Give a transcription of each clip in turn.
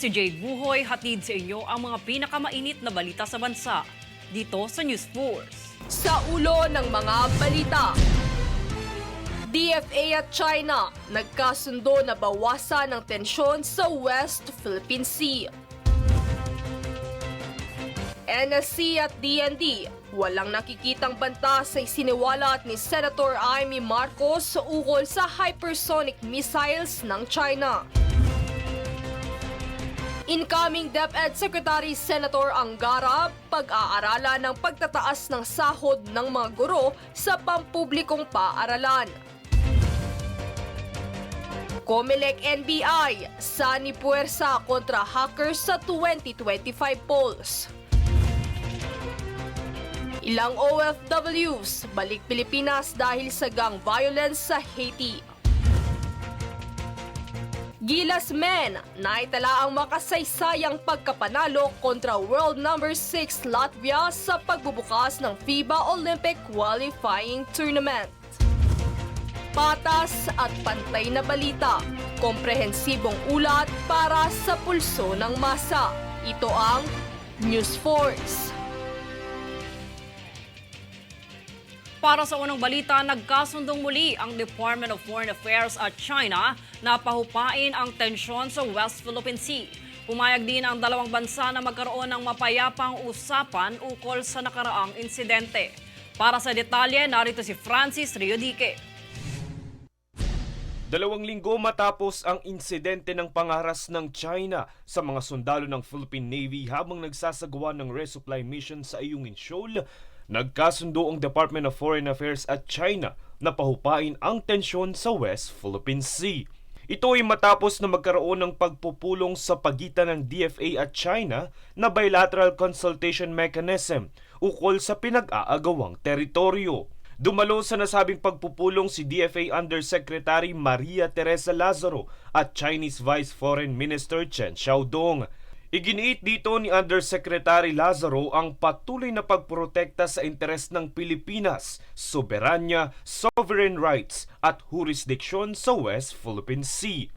si Jade Buhoy, hatid sa inyo ang mga pinakamainit na balita sa bansa dito sa News Force. Sa ulo ng mga balita, DFA at China nagkasundo na bawasan ng tensyon sa West Philippine Sea. NSC at DND walang nakikitang banta sa isiniwalat ni Senator Amy Marcos sa ukol sa hypersonic missiles ng China. Incoming DepEd Secretary Senator Angara, pag-aaralan ng pagtataas ng sahod ng mga guro sa pampublikong paaralan. Comelec NBI, sani puwersa kontra hackers sa 2025 polls. Ilang OFWs balik Pilipinas dahil sa gang violence sa Haiti. Gilas Men, naitala ang makasaysayang pagkapanalo kontra world number 6 Latvia sa pagbubukas ng FIBA Olympic Qualifying Tournament. Patas at pantay na balita, komprehensibong ulat para sa pulso ng masa. Ito ang News Force. Para sa unang balita, nagkasundong muli ang Department of Foreign Affairs at China na pahupain ang tensyon sa West Philippine Sea. Pumayag din ang dalawang bansa na magkaroon ng mapayapang usapan ukol sa nakaraang insidente. Para sa detalye, narito si Francis Riodique. 2 linggo matapos ang insidente ng pangaras ng China sa mga sundalo ng Philippine Navy habang nagsasagawa ng resupply mission sa Ayungin Shoal, nagkasundo ang Department of Foreign Affairs at China na pahupain ang tensyon sa West Philippine Sea. Ito ay matapos na magkaroon ng pagpupulong sa pagitan ng DFA at China na bilateral consultation mechanism ukol sa pinag-aagawang teritoryo. Dumalo sa nasabing pagpupulong si DFA Undersecretary Maria Teresa Lazaro at Chinese Vice Foreign Minister Chen Xiaodong. Iginiit dito ni Undersecretary Lazaro ang patuloy na pagprotekta sa interes ng Pilipinas, soberanya, sovereign rights at jurisdiksyon sa West Philippine Sea.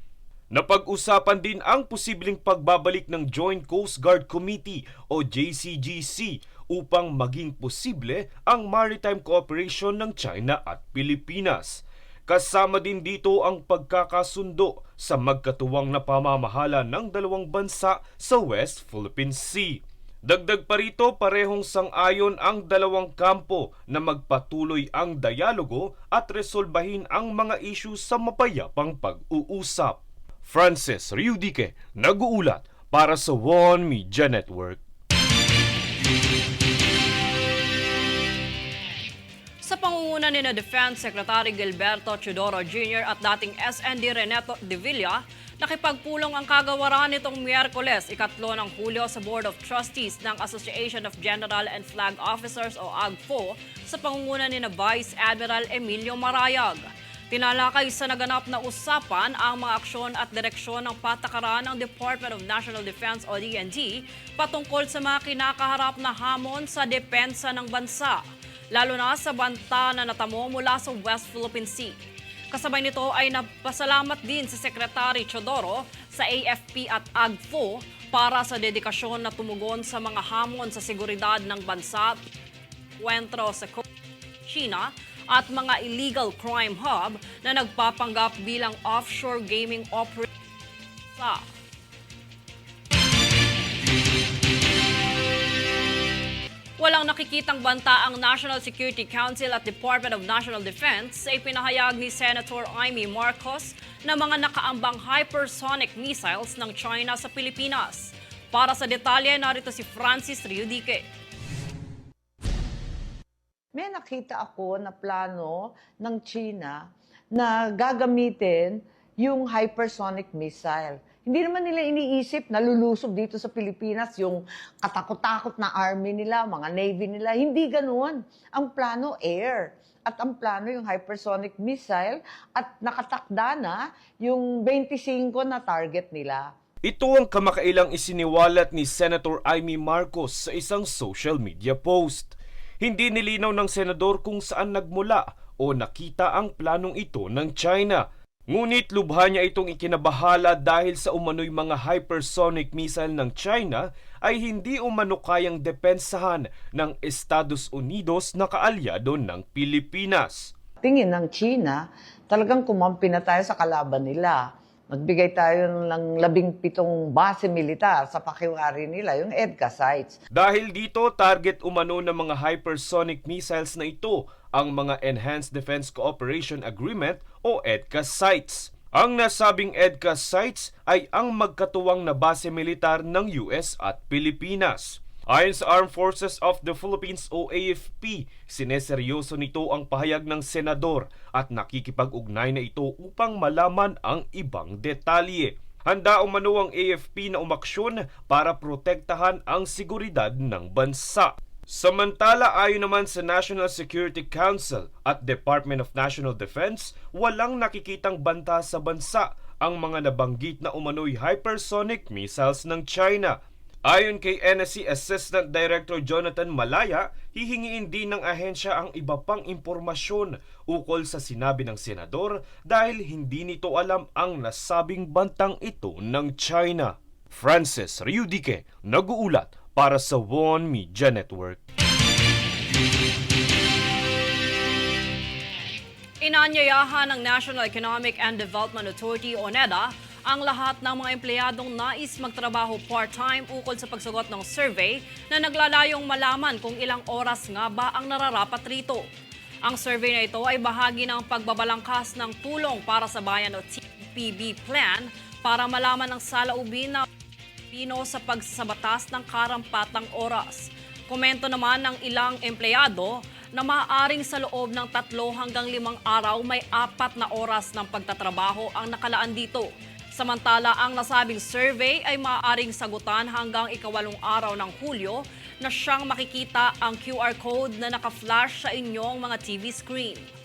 Napag-usapan din ang posibleng pagbabalik ng Joint Coast Guard Committee o JCGC upang maging posible ang maritime cooperation ng China at Pilipinas. Kasama din dito ang pagkakasundo sa magkatuwang na pamamahala ng dalawang bansa sa West Philippine Sea. Dagdag pa rito, parehong sang-ayon ang dalawang kampo na magpatuloy ang dialogo at resolbahin ang mga issue sa mapayapang pag-uusap. Francis Riodique, nag-uulat para sa One Media Network. Sa pangunguna ni Defense Secretary Gilberto Teodoro Jr. at dating SND Renato de Villa, nakipagpulong ang kagawaran nitong Miyerkules, 3 ng Hulyo sa Board of Trustees ng Association of General and Flag Officers o AGFO sa pangunguna ni Vice Admiral Emilio Marayag. Tinalakay sa naganap na usapan ang mga aksyon at direksyon ng patakaran ng Department of National Defense o DND patungkol sa mga kinakaharap na hamon sa depensa ng bansa, lalo na sa banta na natamo mula sa West Philippine Sea. Kasabay nito ay napasalamat din si Secretary Teodoro sa AFP at AGFO para sa dedikasyon na tumugon sa mga hamon sa seguridad ng bansa, kwentro sa China at mga illegal crime hub na nagpapanggap bilang offshore gaming operator sa walang nakikitang banta ang National Security Council at Department of National Defense sa ipinahayag ni Senator Amy Marcos na mga nakaambang hypersonic missiles ng China sa Pilipinas. Para sa detalye, narito si Francis Riodique. May nakita ako na plano ng China na gagamitin yung hypersonic missile. Hindi naman nila iniisip na lulusob dito sa Pilipinas yung katakot-takot na army nila, mga navy nila. Hindi ganoon. Ang plano, air. At ang plano yung hypersonic missile at nakatakda na yung 25 na target nila. Ito ang kamakailang isiniwalat ni Senator Amy Marcos sa isang social media post. Hindi nilinaw ng senador kung saan nagmula o nakita ang planong ito ng China. Ngunit lubha niya itong ikinabahala dahil sa umano'y mga hypersonic missile ng China ay hindi umano kayang depensahan ng Estados Unidos na kaalyado ng Pilipinas. Tingin ng China, talagang kumampi na tayo sa kalaban nila. Magbigay tayo ng 17 base militar sa pakiwari nila, yung EDCA sites. Dahil dito, target umano ng mga hypersonic missiles na ito ang mga Enhanced Defense Cooperation Agreement o EDCA sites. Ang nasabing EDCA sites ay ang magkatuwang na base militar ng US at Pilipinas. Ayon sa Armed Forces of the Philippines o AFP, sineseryoso nito ang pahayag ng senador at nakikipag-ugnay na ito upang malaman ang ibang detalye. Handa umano ang AFP na umaksyon para protektahan ang seguridad ng bansa. Samantala, ayon naman sa National Security Council at Department of National Defense, walang nakikitang banta sa bansa ang mga nabanggit na umano'y hypersonic missiles ng China. Ayon kay NSC Assistant Director Jonathan Malaya, hihingiin din ng ahensya ang iba pang impormasyon ukol sa sinabi ng senador dahil hindi nito alam ang nasabing bantang ito ng China. Francis Riudique, nag-uulat para sa One Media Network. Inanyayahan ng National Economic and Development Authority o NEDA ang lahat ng mga empleyadong nais magtrabaho part-time ukol sa pagsagot ng survey na naglalayong malaman kung ilang oras nga ba ang nararapat rito. Ang survey na ito ay bahagi ng pagbabalangkas ng tulong para sa bayan o TPB plan para malaman ang saloobin ng Pilipino sa pagsasabatas ng karampatang oras. Komento naman ng ilang empleyado na maaaring sa loob ng 3 hanggang 5 araw may 4 na oras ng pagtatrabaho ang nakalaan dito. Samantala, ang nasabing survey ay maaaring sagutan hanggang 8 araw ng Hulyo na siyang makikita ang QR code na naka-flash sa inyong mga TV screen.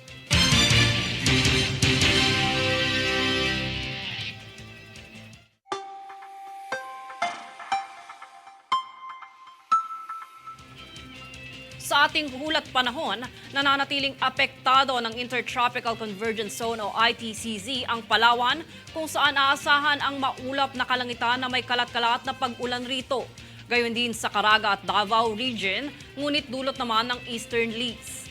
Sa ating hulat panahon, nananatiling apektado ng Intertropical Convergence Zone o ITCZ ang Palawan kung saan aasahan ang maulap na kalangitan na may kalat-kalat na pag-ulan rito. Gayon din sa Caraga at Davao Region, ngunit dulot naman ng Eastern Leaks.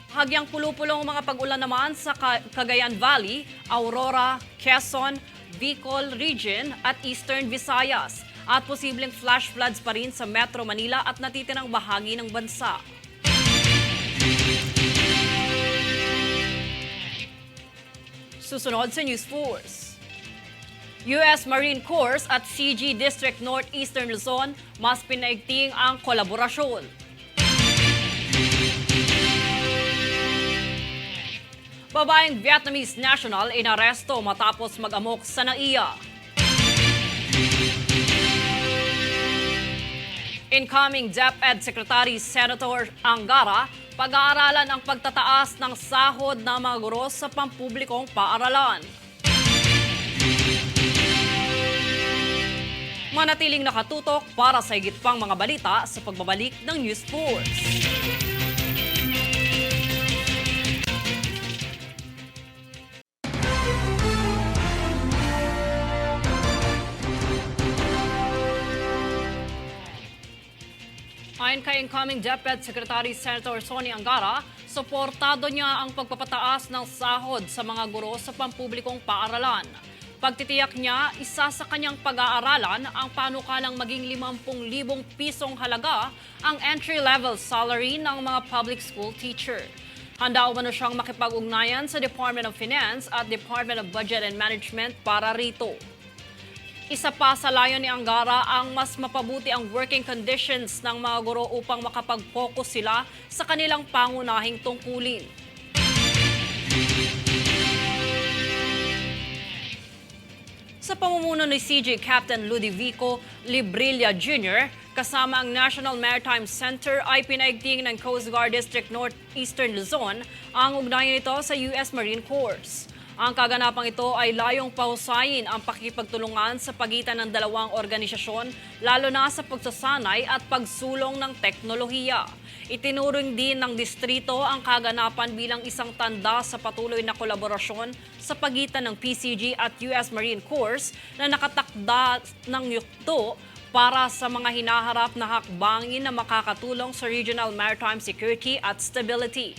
Hagyang pulupulong mga pag-ulan naman sa Cagayan Valley, Aurora, Quezon, Bicol Region at Eastern Visayas at posibleng flash floods pa rin sa Metro Manila at natitirang bahagi ng bansa. Susunod sa News Force. U.S. Marine Corps at CG District Northeastern Luzon mas pinaigting ang kolaborasyon. Babaeng Vietnamese national inaresto matapos mag-amok sa NAIA. Incoming DepEd Secretary Senator Angara, pag-aaralan ang pagtataas ng sahod ng mga guro sa pampublikong paaralan. Manatiling nakatutok para sa higit pang mga balita sa pagbabalik ng News Force. Ayon kay incoming DepEd Secretary Senator Sonny Angara, suportado niya ang pagpapataas ng sahod sa mga guro sa pampublikong paaralan. Pagtitiyak niya, isa sa kanyang pag-aaralan ang panukalang maging 50,000 pisong halaga ang entry-level salary ng mga public school teacher. Handa umano siyang makipag-ugnayan sa Department of Finance at Department of Budget and Management para rito. Isa pa sa layon ni Angara ang mas mapabuti ang working conditions ng mga guro upang makapag-focus sila sa kanilang pangunahing tungkulin. Sa pamumuno ni CJ Captain Ludovico Librilla Jr., kasama ang National Maritime Center ay pinaigting ng Coast Guard District Northeastern Luzon ang ugnayan nito sa U.S. Marine Corps. Ang kaganapang ito ay layong pahusayin ang pakipagtulungan sa pagitan ng dalawang organisasyon, lalo na sa pagsasanay at pagsulong ng teknolohiya. Itinuring din ng distrito ang kaganapan bilang isang tanda sa patuloy na kolaborasyon sa pagitan ng PCG at US Marine Corps na nakatakda ng yukto para sa mga hinaharap na hakbangin na makakatulong sa regional maritime security at stability.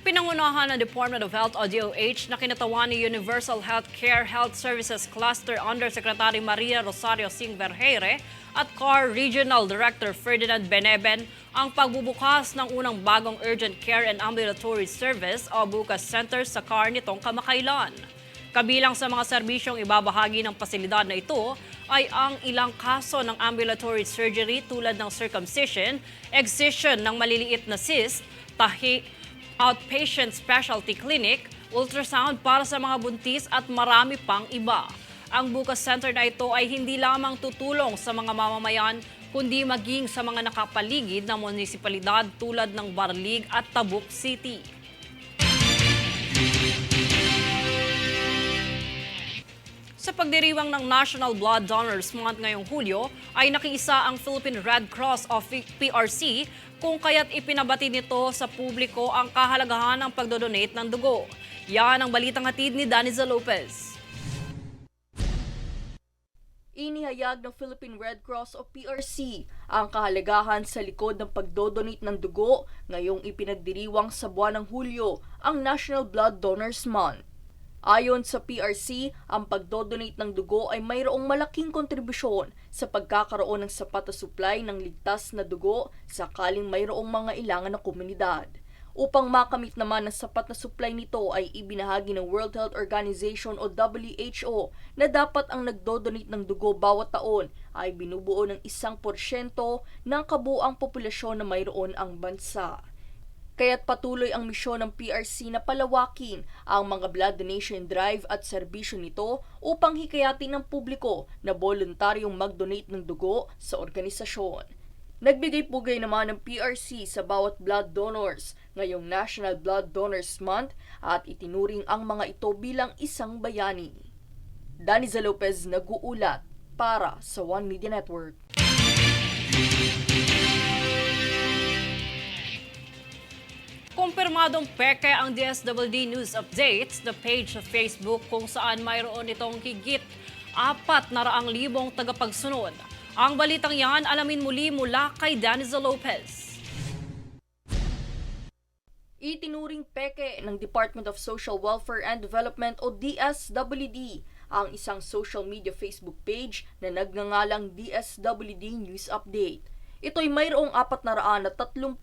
Pinangunahan ng Department of Health o DOH na kinatawan ni Universal Healthcare Health Services Cluster Undersecretary Maria Rosario Singh Vergeire at CAR Regional Director Ferdinand Beneben ang pagbubukas ng unang bagong Urgent Care and Ambulatory Service o BUCAS Center sa CAR nitong kamakailan. Kabilang sa mga serbisyong ibabahagi ng pasilidad na ito ay ang ilang kaso ng ambulatory surgery tulad ng circumcision, excision ng maliliit na cyst, outpatient specialty clinic, ultrasound para sa mga buntis at marami pang iba. Ang BUCAS Center na ito ay hindi lamang tutulong sa mga mamamayan kundi maging sa mga nakapaligid na munisipalidad tulad ng Barlig at Tabuk City. Sa pagdiriwang ng National Blood Donors Month ngayong Hulyo, ay nakiisa ang Philippine Red Cross o PRC kung kaya't ipinabati nito sa publiko ang kahalagahan ng pagdodonate ng dugo. Yan ang balitang hatid ni Daniza Lopez. Inihayag ng Philippine Red Cross o PRC ang kahalagahan sa likod ng pagdodonate ng dugo ngayong ipinagdiriwang sa buwan ng Hulyo ang National Blood Donors Month. Ayon sa PRC, ang pagdodonate ng dugo ay mayroong malaking kontribusyon sa pagkakaroon ng sapat na supply ng ligtas na dugo sakaling mayroong mga ilangan na komunidad. Upang makamit naman ang sapat na supply nito ay ibinahagi ng World Health Organization o WHO na dapat ang nagdodonate ng dugo bawat taon ay binubuo ng 1% ng kabuuang populasyon na mayroon ang bansa. Kaya't patuloy ang misyon ng PRC na palawakin ang mga blood donation drive at serbisyo nito upang hikayatin ng publiko na voluntaryong mag-donate ng dugo sa organisasyon. Nagbigay-pugay naman ng PRC sa bawat blood donors ngayong National Blood Donors Month at itinuring ang mga ito bilang isang bayani. Daniza Lopez nag-uulat para sa One Media Network. Kumpirmadong peke ang DSWD News Updates na page sa Facebook kung saan mayroon itong higit 400,000 tagapagsunod. Ang balitang yan, alamin muli mula kay Daniza Lopez. Itinuring peke ng Department of Social Welfare and Development o DSWD ang isang social media Facebook page na nagngangalang DSWD News Update. Ito'y mayroong 438,000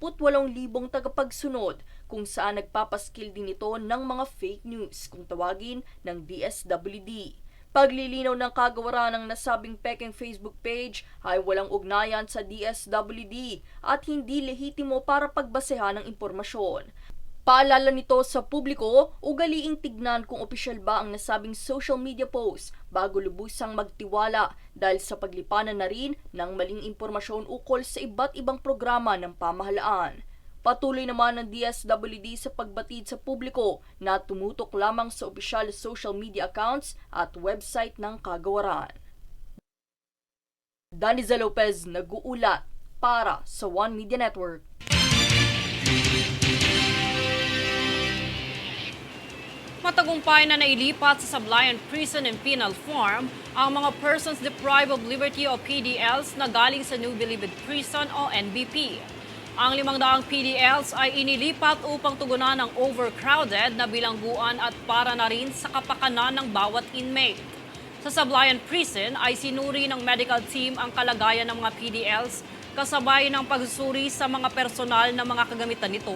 tagapagsunod kung saan nagpapaskil din ito ng mga fake news kung tawagin ng DSWD. Paglilinaw ng kagawaran ng nasabing pekeng Facebook page ay walang ugnayan sa DSWD at hindi lehitimo para pagbasehan ng impormasyon. Paalala nito sa publiko, ugaliing tignan kung opisyal ba ang nasabing social media post bago lubusang magtiwala dahil sa paglipanan na rin ng maling impormasyon ukol sa iba't ibang programa ng pamahalaan. Patuloy naman ng DSWD sa pagbatid sa publiko na tumutok lamang sa opisyal social media accounts at website ng kagawaran. Daniza Lopez nag-uulat para sa One Media Network. Matagumpay na nailipat sa Sablayan Prison and Penal Farm ang mga Persons Deprived of Liberty o PDLs na galing sa New Bilibid Prison o NBP. Ang 500 PDLs ay inilipat upang tugunan ang overcrowded na bilangguan at para na rin sa kapakanan ng bawat inmate. Sa Sablayan Prison ay sinuri ng medical team ang kalagayan ng mga PDLs kasabay ng pagsusuri sa mga personal na mga kagamitan nito.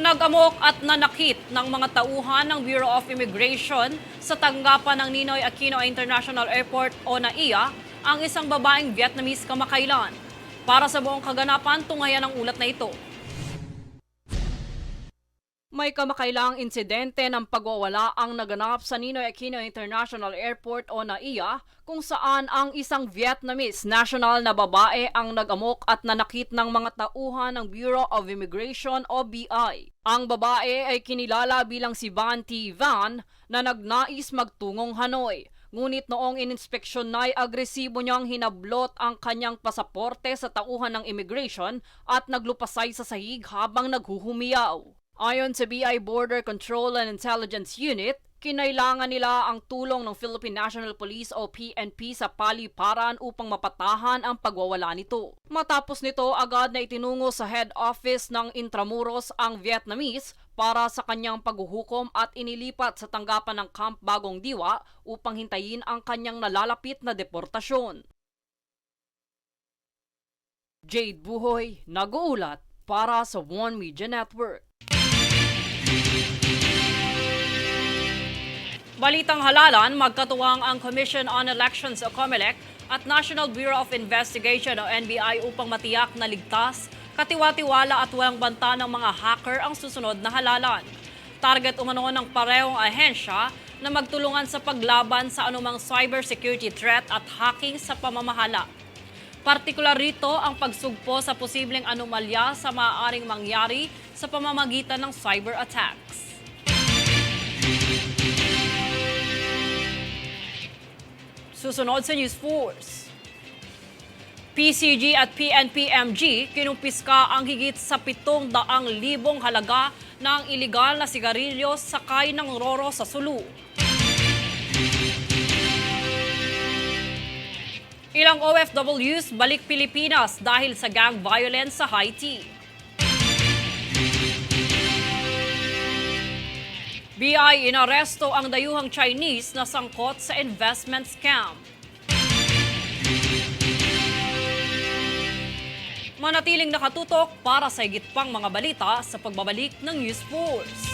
Nag-amok at nanakit ng mga tauhan ng Bureau of Immigration sa tanggapan ng Ninoy Aquino International Airport o NAIA ang isang babaeng Vietnamese kamakailan. Para sa buong kaganapan, tungayan ang ulat na ito. May kamakailang insidente ng pagwawala ang naganap sa Ninoy Aquino International Airport o NAIA kung saan ang isang Vietnamese national na babae ang nag-amok at nanakit ng mga tauhan ng Bureau of Immigration o BI. Ang babae ay kinilala bilang si Van T. Van na nagnais magtungong Hanoi. Ngunit noong ininspeksyon na ay agresibo niyang hinablot ang kanyang pasaporte sa tauhan ng immigration at naglupasay sa sahig habang naghuhumiyaw. Ayon sa BI Border Control and Intelligence Unit, kinailangan nila ang tulong ng Philippine National Police o PNP sa paliparan upang mapatahan ang pagwawala nito. Matapos nito, agad na itinungo sa head office ng Intramuros ang Vietnamese para sa kanyang paghuhukom at inilipat sa tanggapan ng Camp Bagong Diwa upang hintayin ang kanyang nalalapit na deportasyon. Jade Buhoy, nag-uulat para sa One Media Network. Balitang halalan, magkatuwang ang Commission on Elections o COMELEC at National Bureau of Investigation o NBI upang matiyak na ligtas, katiwa-tiwala at walang banta ng mga hacker ang susunod na halalan. Target umano ng parehong ahensya na magtulungan sa paglaban sa anumang cybersecurity threat at hacking sa pamamahala. Partikular rito ang pagsugpo sa posibleng anomalya sa maaaring mangyari sa pamamagitan ng cyber attacks. Susunod sa News Force. PCG at PNP-MG kinumpiska ang higit sa 700,000 halaga ng iligal na sigarilyo sakay ng Roro sa Sulu. Ilang OFWs balik Pilipinas dahil sa gang violence sa Haiti. BI inaresto ang dayuhang Chinese na sangkot sa investment scam. Manatiling nakatutok para sa higit pang mga balita sa pagbabalik ng News Force.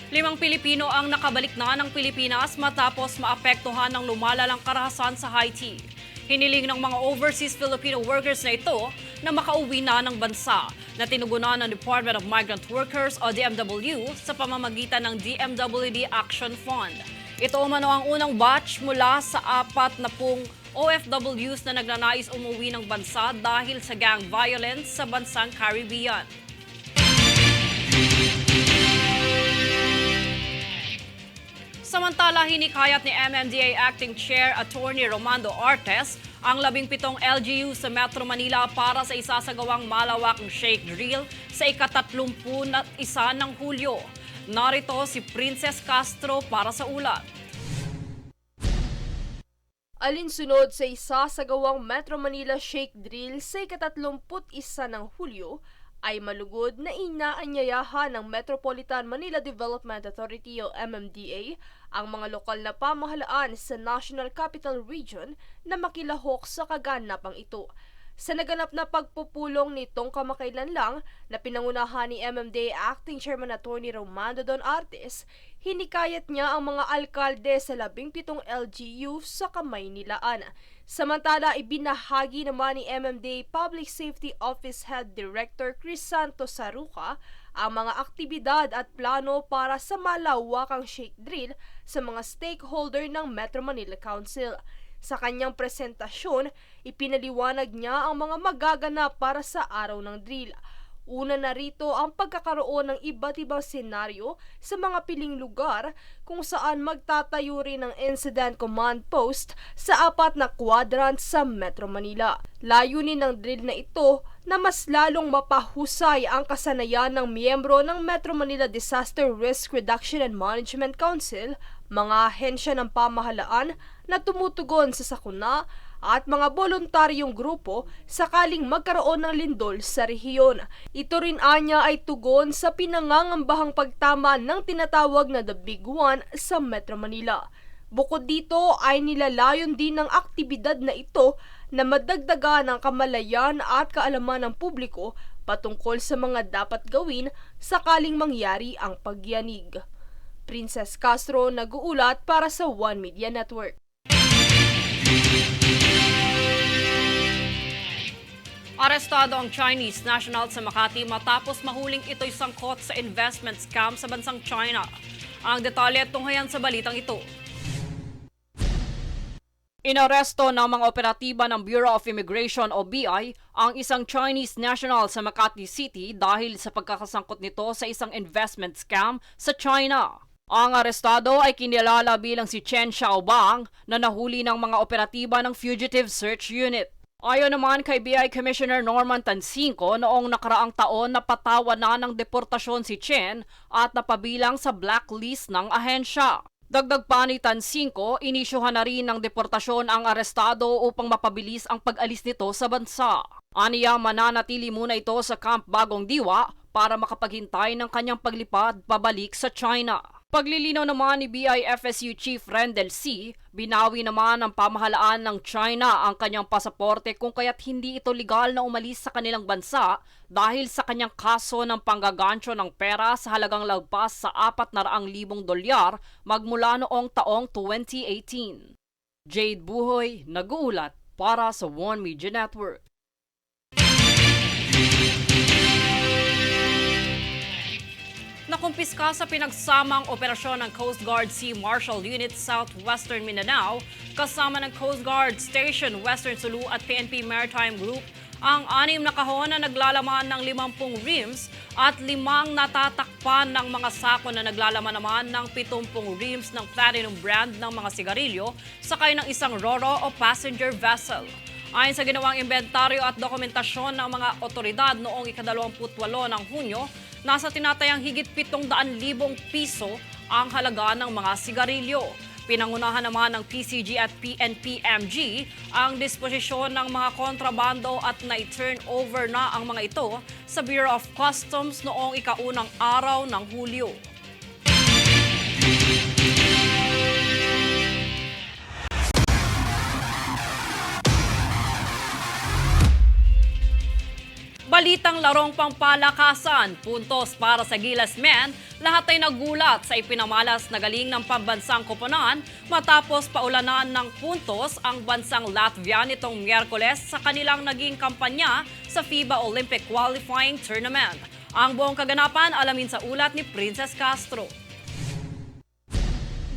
Limang Pilipino ang nakabalik na ng Pilipinas matapos maapektuhan ng lumalalang karahasan sa Haiti. Hiniling ng mga overseas Filipino workers na ito na makauwi na ng bansa na tinugunan ng Department of Migrant Workers o DMW sa pamamagitan ng DMWD Action Fund. Ito umano ang unang batch mula sa 40 OFWs na nagnanais umuwi ng bansa dahil sa gang violence sa bansang Caribbean. Samantala, hinikayat ni MMDA Acting Chair Attorney Romando Artes ang 17 LGU sa Metro Manila para sa isasagawang malawakang shake drill sa ika-31 ng Hulyo. Narito si Princess Castro para sa ulat. Alinsunod sa isasagawang Metro Manila shake drill sa ika-31 ng Hulyo, ay malugod na inaanyayahan ng Metropolitan Manila Development Authority o MMDA ang mga lokal na pamahalaan sa National Capital Region na makilahok sa kaganapang ito. Sa naganap na pagpupulong nitong kamakailan lang na pinangunahan ni MMDA Acting Chairman Attorney Romando Don Artes, hinikayat niya ang mga alkalde sa 17 LGU sa kamay nilaan. Samantala, ibinahagi naman ni MMDA Public Safety Office Head Director Crisanto Saruca ang mga aktibidad at plano para sa malawakang shake drill sa mga stakeholder ng Metro Manila Council. Sa kanyang presentasyon, ipinaliwanag niya ang mga magaganap para sa araw ng drill. Una na rito ang pagkakaroon ng iba't ibang senaryo sa mga piling lugar kung saan magtatayo rin ng Incident Command Post sa 4 na quadrant sa Metro Manila. Layunin ng drill na ito na mas lalong mapahusay ang kasanayan ng miyembro ng Metro Manila Disaster Risk Reduction and Management Council, mga ahensya ng pamahalaan na tumutugon sa sakuna at mga voluntaryong grupo sakaling magkaroon ng lindol sa rehiyon. Ito rin anya ay tugon sa pinangangambahang pagtama ng tinatawag na The Big One sa Metro Manila. Bukod dito ay nilalayon din ng aktibidad na ito na madagdagan ang kamalayan at kaalaman ng publiko patungkol sa mga dapat gawin sakaling mangyari ang pagyanig. Princess Castro nag-uulat para sa One Media Network. Arestado ang Chinese national sa Makati matapos mahuling ito'y sangkot sa investment scam sa bansang China. Ang detalye tunghayan sa balitang ito. Inaresto ng mga operatiba ng Bureau of Immigration o BI ang isang Chinese national sa Makati City dahil sa pagkakasangkot nito sa isang investment scam sa China. Ang arestado ay kinilala bilang si Chen Xiaobang na nahuli ng mga operatiba ng Fugitive Search Unit. Ayon naman kay BI Commissioner Norman Tansinco, noong nakaraang taon napatawan na ng deportasyon si Chen at napabilang sa blacklist ng ahensya. Dagdag pa ni Tansinco, inisyuhan na rin ng deportasyon ang arestado upang mapabilis ang pag-alis nito sa bansa. Aniya, mananatili muna ito sa Camp Bagong Diwa para makapaghintay ng kanyang paglipad pabalik sa China. Paglilinaw naman ni BIFSU Chief Rendel C., binawi naman ng pamahalaan ng China ang kanyang pasaporte kung kaya't hindi ito legal na umalis sa kanilang bansa dahil sa kanyang kaso ng panggagancho ng pera sa halagang lagpas sa $400,000 magmula noong taong 2018. Jade Buhoy, nag-uulat para sa One Media Network. Nakumpiska sa pinagsamang operasyon ng Coast Guard Sea Marshal Unit Southwestern Mindanao kasama ng Coast Guard Station Western Sulu at PNP Maritime Group ang 6 na kahon na naglalaman ng 50 rims at 5 natatakpan ng mga sako na naglalaman naman ng 70 rims ng Platinum brand ng mga sigarilyo sakay ng isang Roro o passenger vessel. Ayon sa ginawang inventaryo at dokumentasyon ng mga otoridad noong ika-28 ng Hunyo, nasa tinatayang higit 700,000 piso ang halaga ng mga sigarilyo. Pinangunahan naman ng PCG at PNP-MG ang disposisyon ng mga kontrabando at na-turn over na ang mga ito sa Bureau of Customs noong ika-unang araw ng Hulyo. Balitang larong pampalakasan, puntos para sa Gilas Men, lahat ay nagulat sa ipinamalas na galing ng pambansang koponan matapos paulanan ng puntos ang bansang Latvia nitong Miyerkules sa kanilang naging kampanya sa FIBA Olympic Qualifying Tournament. Ang buong kaganapan alamin sa ulat ni Princess Castro.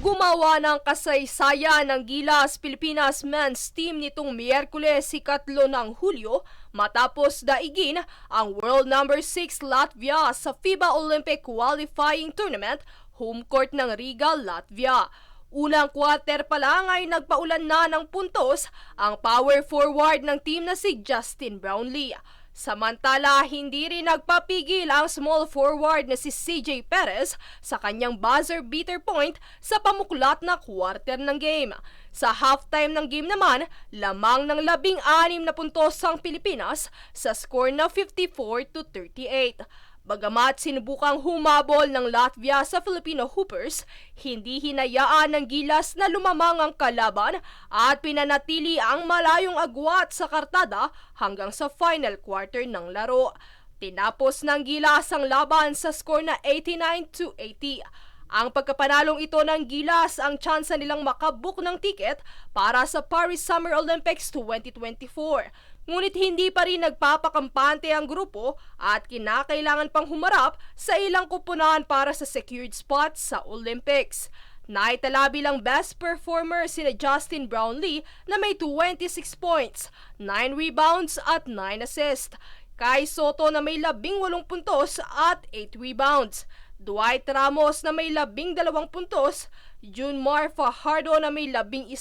Gumawa ng kasaysayan ng Gilas Pilipinas men's team nitong Miyerkules, ika-3 ng Hulyo matapos daigin ang world number 6 Latvia sa FIBA Olympic Qualifying Tournament, home court ng Riga, Latvia. Unang quarter pa lang ay nagpaulan na ng puntos ang power forward ng team na si Justin Brownlee. Samantala, hindi rin nagpapigil ang small forward na si CJ Perez sa kanyang buzzer beater point sa pamuklat na quarter ng game. Sa halftime ng game naman, lamang ng 16 na puntos ang Pilipinas sa score na 54-38. Bagamat sinubukang humabol ng Latvia sa Filipino Hoopers, hindi hinayaan ng Gilas na lumamang ang kalaban at pinanatili ang malayong agwat sa kartada hanggang sa final quarter ng laro. Tinapos ng Gilas ang laban sa score na 89-80. Ang pagkapanalong ito ng Gilas ang tsansa nilang makabook ng ticket para sa Paris Summer Olympics 2024. Ngunit hindi pa rin nagpapakampante ang grupo at kinakailangan pang humarap sa ilang kupunan para sa secured spot sa Olympics. Naitala bilang best performer sina Justin Brownlee na may 26 points, 9 rebounds at 9 assists. Kai Soto na may 18 puntos at 8 rebounds. Dwight Ramos na may 12 puntos, Junmar Fajardo na may 11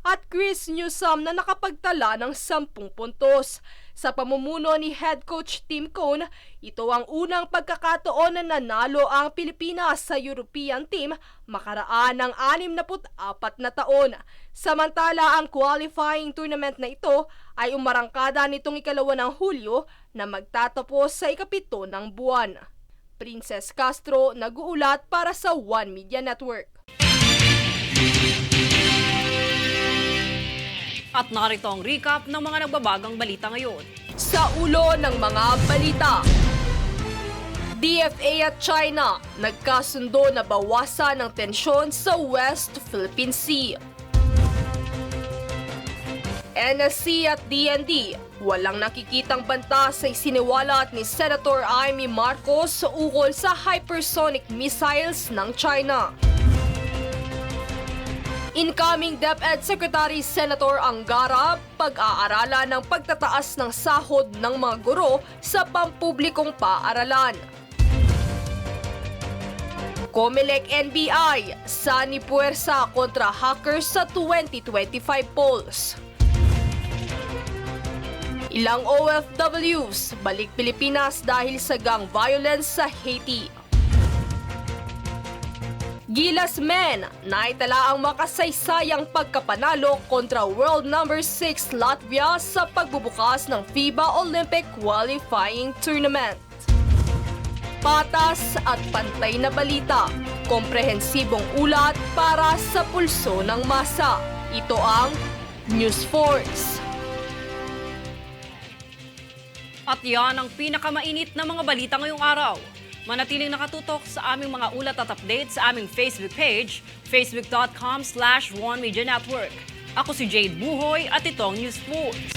at Chris Newsome na nakapagtala ng 10 puntos. Sa pamumuno ni head coach Tim Cone, ito ang unang pagkakataon na nanalo ang Pilipinas sa European team makaraan ng 64 na taon. Samantala, ang qualifying tournament na ito ay umarangkada nitong ika-2 ng Hulyo na magtatapos sa ika-7 ng buwan. Princess Castro, nag-uulat para sa One Media Network. At narito ang recap ng mga nagbabagang balita ngayon. Sa ulo ng mga balita, DFA at China nagkasundo na bawasan ng tensyon sa West Philippine Sea. NSC at DND, walang nakikitang banta sa isiniwalat ni Senator Amy Marcos sa ukol sa hypersonic missiles ng China. Incoming DepEd Secretary Senator Angara, pag-aaralan ng pagtataas ng sahod ng mga guro sa pampublikong paaralan. Comelec NBI, sani puwersa kontra hackers sa 2025 polls. Ilang OFWs balik Pilipinas dahil sa gang violence sa Haiti. Gilas Men, naitala ang makasaysayang pagkapanalo kontra world number 6 Latvia sa pagbubukas ng FIBA Olympic Qualifying Tournament. Patas at pantay na balita, komprehensibong ulat para sa pulso ng masa. Ito ang News Force. At yan ang pinakamainit na mga balita ngayong araw. Manatiling nakatutok sa aming mga ulat at updates sa aming Facebook page, facebook.com/OneMediaNetwork. Ako si Jade Buhoy at itong News Force.